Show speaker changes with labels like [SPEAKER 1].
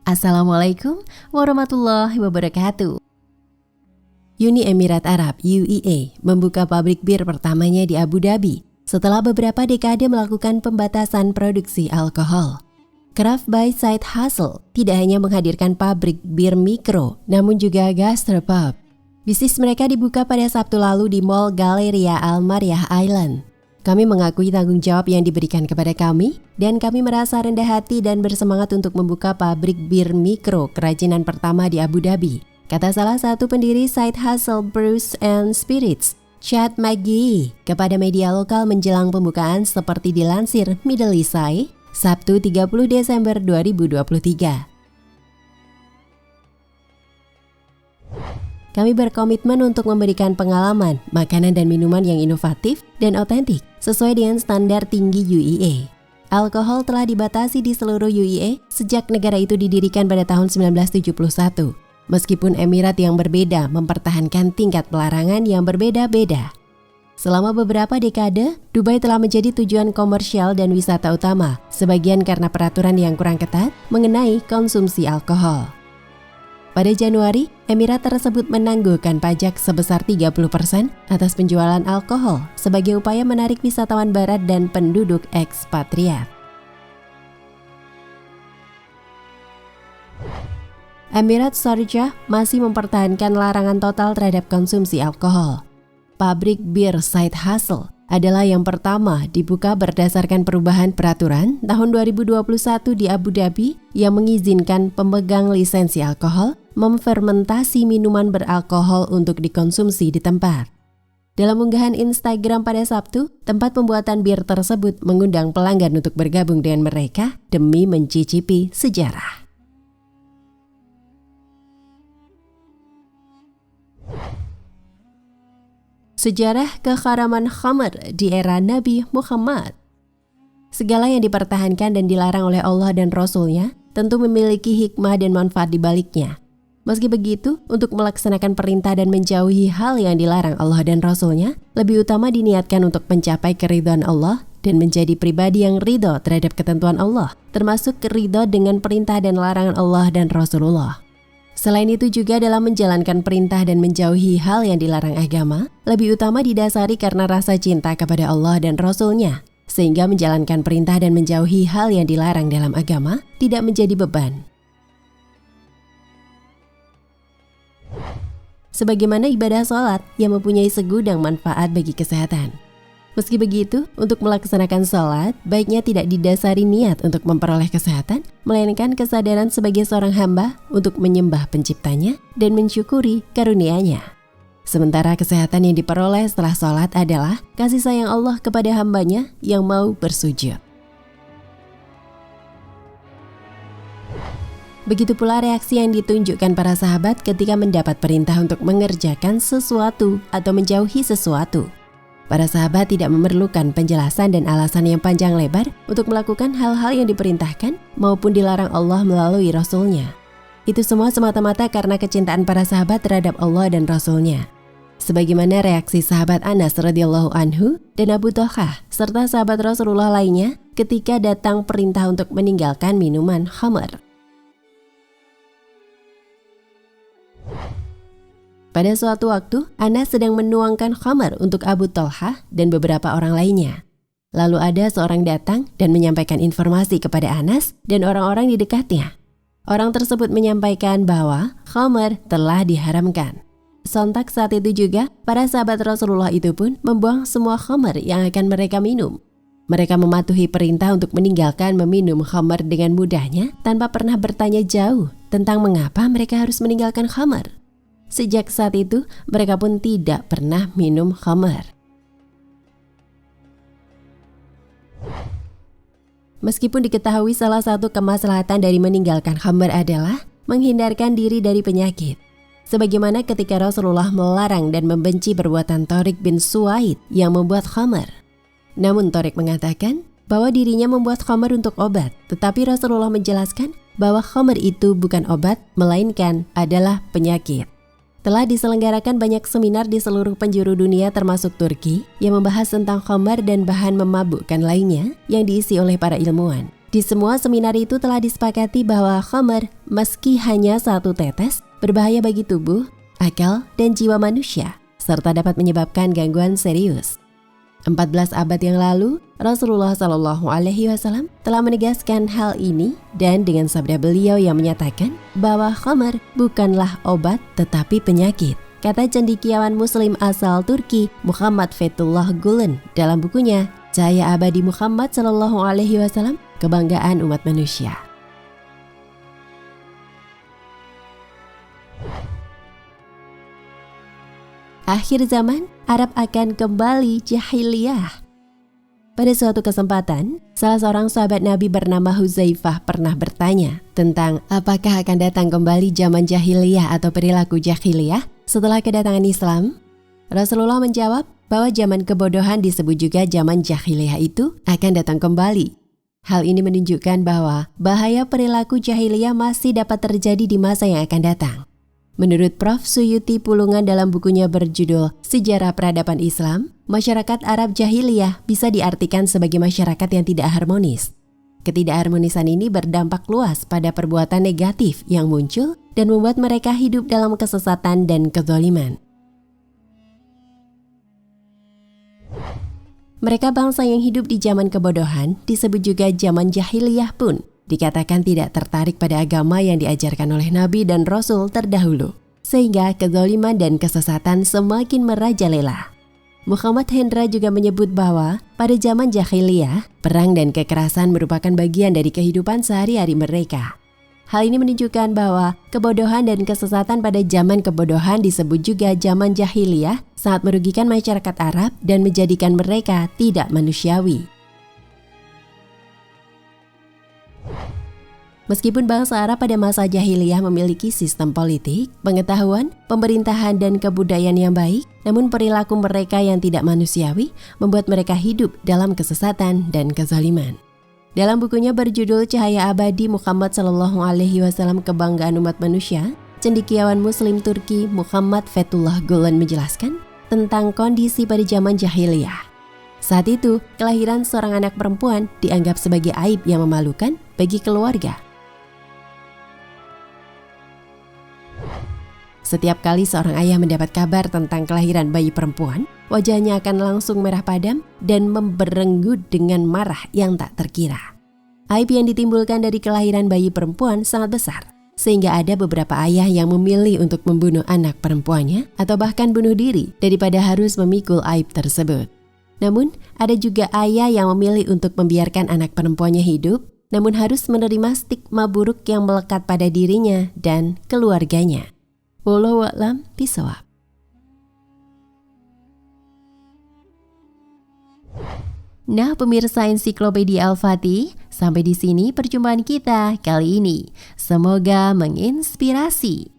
[SPEAKER 1] Assalamualaikum warahmatullahi wabarakatuh. Uni Emirat Arab (UAE) membuka pabrik bir pertamanya di Abu Dhabi setelah beberapa dekade melakukan pembatasan produksi alkohol. Craft by Side Hustle tidak hanya menghadirkan pabrik bir mikro, namun juga gastropub. Bisnis mereka dibuka pada Sabtu lalu di Mall Galleria Al Mariah Island. Kami mengakui tanggung jawab yang diberikan kepada kami, dan kami merasa rendah hati dan bersemangat untuk membuka pabrik bir mikro kerajinan pertama di Abu Dhabi, kata salah satu pendiri Side Hustle Brews and Spirits, Chad McGee, kepada media lokal menjelang pembukaan seperti dilansir Middle East Eye, Sabtu 30 Desember 2023. Kami berkomitmen untuk memberikan pengalaman, makanan dan minuman yang inovatif dan otentik sesuai dengan standar tinggi UAE. Alkohol telah dibatasi di seluruh UAE sejak negara itu didirikan pada tahun 1971. Meskipun emirat yang berbeda mempertahankan tingkat pelarangan yang berbeda-beda. Selama beberapa dekade, Dubai telah menjadi tujuan komersial dan wisata utama, sebagian karena peraturan yang kurang ketat mengenai konsumsi alkohol. Pada Januari, emirat tersebut menangguhkan pajak sebesar 30% atas penjualan alkohol sebagai upaya menarik wisatawan barat dan penduduk ekspatriat. Emirat Sharjah masih mempertahankan larangan total terhadap konsumsi alkohol. Pabrik bir Side Hustle adalah yang pertama dibuka berdasarkan perubahan peraturan tahun 2021 di Abu Dhabi yang mengizinkan pemegang lisensi alkohol memfermentasi minuman beralkohol untuk dikonsumsi di tempat. Dalam unggahan Instagram pada Sabtu, tempat pembuatan bir tersebut mengundang pelanggan untuk bergabung dengan mereka demi mencicipi sejarah. Sejarah keharaman khamr di era Nabi Muhammad. Segala yang dipertahankan dan dilarang oleh Allah dan Rasul-Nya tentu memiliki hikmah dan manfaat di baliknya. Meski begitu, untuk melaksanakan perintah dan menjauhi hal yang dilarang Allah dan Rasul-Nya, lebih utama diniatkan untuk mencapai keridhaan Allah dan menjadi pribadi yang ridho terhadap ketentuan Allah, termasuk ridho dengan perintah dan larangan Allah dan Rasulullah. Selain itu juga dalam menjalankan perintah dan menjauhi hal yang dilarang agama, lebih utama didasari karena rasa cinta kepada Allah dan Rasul-Nya, sehingga menjalankan perintah dan menjauhi hal yang dilarang dalam agama tidak menjadi beban. Sebagaimana ibadah sholat yang mempunyai segudang manfaat bagi kesehatan. Meski begitu, untuk melaksanakan sholat, baiknya tidak didasari niat untuk memperoleh kesehatan, melainkan kesadaran sebagai seorang hamba untuk menyembah penciptanya dan mensyukuri karunia-Nya. Sementara kesehatan yang diperoleh setelah sholat adalah kasih sayang Allah kepada hambanya yang mau bersujud. Begitu pula reaksi yang ditunjukkan para sahabat ketika mendapat perintah untuk mengerjakan sesuatu atau menjauhi sesuatu. Para sahabat tidak memerlukan penjelasan dan alasan yang panjang lebar untuk melakukan hal-hal yang diperintahkan maupun dilarang Allah melalui Rasul-Nya. Itu semua semata-mata karena kecintaan para sahabat terhadap Allah dan Rasul-Nya. Sebagaimana reaksi sahabat Anas radhiyallahu anhu dan Abu Talhah serta sahabat Rasulullah lainnya ketika datang perintah untuk meninggalkan minuman khamr. Pada suatu waktu, Anas sedang menuangkan khamr untuk Abu Talhah dan beberapa orang lainnya. Lalu ada seorang datang dan menyampaikan informasi kepada Anas dan orang-orang di dekatnya. Orang tersebut menyampaikan bahwa khamr telah diharamkan. Sontak saat itu juga, para sahabat Rasulullah itu pun membuang semua khamr yang akan mereka minum. Mereka mematuhi perintah untuk meninggalkan meminum khamr dengan mudahnya tanpa pernah bertanya jauh tentang mengapa mereka harus meninggalkan khamr. Sejak saat itu, mereka pun tidak pernah minum khamr. Meskipun diketahui salah satu kemaslahatan dari meninggalkan khamr adalah menghindarkan diri dari penyakit. Sebagaimana ketika Rasulullah melarang dan membenci perbuatan Tariq bin Suwaid yang membuat khamr. Namun Tariq mengatakan bahwa dirinya membuat khamr untuk obat, tetapi Rasulullah menjelaskan bahwa khamr itu bukan obat, melainkan adalah penyakit. Telah diselenggarakan banyak seminar di seluruh penjuru dunia termasuk Turki yang membahas tentang khamr dan bahan memabukkan lainnya yang diisi oleh para ilmuwan. Di semua seminar itu telah disepakati bahwa khamar, meski hanya 1 tetes, berbahaya bagi tubuh, akal, dan jiwa manusia, serta dapat menyebabkan gangguan serius. 14 abad yang lalu, Rasulullah SAW telah menegaskan hal ini dan dengan sabda beliau yang menyatakan bahwa khamar bukanlah obat tetapi penyakit. Kata cendekiawan muslim asal Turki Muhammad Fethullah Gulen dalam bukunya Cahaya Abadi Muhammad SAW, Kebanggaan Umat Manusia. Akhir zaman, Arab akan kembali jahiliyah. Pada suatu kesempatan, salah seorang sahabat Nabi bernama Huzaifah pernah bertanya tentang apakah akan datang kembali zaman jahiliyah atau perilaku jahiliyah setelah kedatangan Islam. Rasulullah menjawab bahwa zaman kebodohan disebut juga zaman jahiliyah itu akan datang kembali. Hal ini menunjukkan bahwa bahaya perilaku jahiliyah masih dapat terjadi di masa yang akan datang. Menurut Prof. Suyuti Pulungan dalam bukunya berjudul Sejarah Peradaban Islam, masyarakat Arab jahiliyah bisa diartikan sebagai masyarakat yang tidak harmonis. Ketidakharmonisan ini berdampak luas pada perbuatan negatif yang muncul dan membuat mereka hidup dalam kesesatan dan kezaliman. Mereka bangsa yang hidup di zaman kebodohan, disebut juga zaman jahiliyah pun, dikatakan tidak tertarik pada agama yang diajarkan oleh Nabi dan Rasul terdahulu, sehingga kezaliman dan kesesatan semakin merajalela. Muhammad Hendra juga menyebut bahwa pada zaman jahiliyah, perang dan kekerasan merupakan bagian dari kehidupan sehari-hari mereka. Hal ini menunjukkan bahwa kebodohan dan kesesatan pada zaman kebodohan disebut juga zaman jahiliyah sangat merugikan masyarakat Arab dan menjadikan mereka tidak manusiawi. Meskipun bangsa Arab pada masa jahiliyah memiliki sistem politik, pengetahuan, pemerintahan, dan kebudayaan yang baik, namun perilaku mereka yang tidak manusiawi membuat mereka hidup dalam kesesatan dan kezaliman. Dalam bukunya berjudul Cahaya Abadi Muhammad SAW, Kebanggaan Umat Manusia, cendekiawan Muslim Turki Muhammad Fethullah Gulen menjelaskan tentang kondisi pada zaman jahiliyah. Saat itu, kelahiran seorang anak perempuan dianggap sebagai aib yang memalukan bagi keluarga. Setiap kali seorang ayah mendapat kabar tentang kelahiran bayi perempuan, wajahnya akan langsung merah padam dan memberenggut dengan marah yang tak terkira. Aib yang ditimbulkan dari kelahiran bayi perempuan sangat besar, sehingga ada beberapa ayah yang memilih untuk membunuh anak perempuannya atau bahkan bunuh diri daripada harus memikul aib tersebut. Namun, ada juga ayah yang memilih untuk membiarkan anak perempuannya hidup, namun harus menerima stigma buruk yang melekat pada dirinya dan keluarganya. Wallahu a'lam bishawab. Nah, pemirsa Ensiklopedia Al-Fatih, sampai di sini perjumpaan kita kali ini. Semoga menginspirasi.